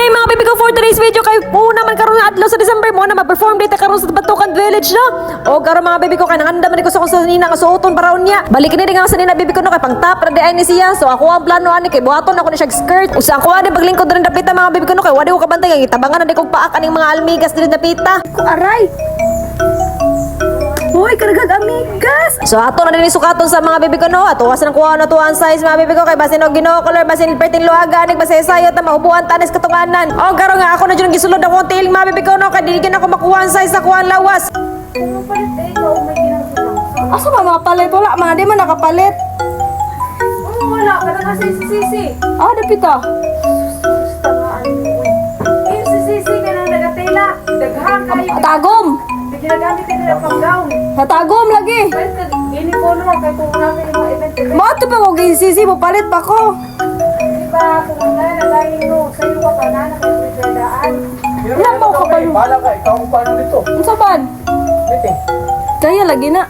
day mga baby ko for today's video kay una man karon nga adlaw sa December mo na mag-perform dito karon sa Batukan Village no. O karon mga baby ko kay nanganda man ko sa kung sa nina nga suoton paron niya. Balik ni nga sa nina baby ko no kay pang top ra di ay ni siya. So ako ang plano ani kay buhaton ako ni siya skirt. Usa ako ani paglingkod rin dapita mga baby ko no kay wadi ko kabantay ang itabangan na di kog paak aning mga almigas diri dapita. Aray. Hoy, karagag amigas. So ato na din sukaton sa mga baby ko no. Ato was nang kuha na to ang size mga baby ko kay basin og Ginoo color basin perting luaga anig basaysayo ta mahubuan tanis katunganan. O karon nga ako na jud gisulod ako tiling mga baby ko no kay dili gyud ako makuha ang size sa kuha ang lawas. Asa ba mga palit wala mga di man nakapalit. Wala ka na kasi sisi. Ah, dapita. Sisi ka nang nagatela. Daghang kayo. Tagom. Ginagamit din nila pang gown. Natagom lagi. Ini ko no kay kung namin yung event. Mo to pa ko gisisi mo palit pa ko. Di ba kung nga nagaling no sayo ka pa na nakikidaan. Ilan mo ka pa yung bala ka ikaw mo paano dito? Unsa ban? Meeting. Kaya lagi na.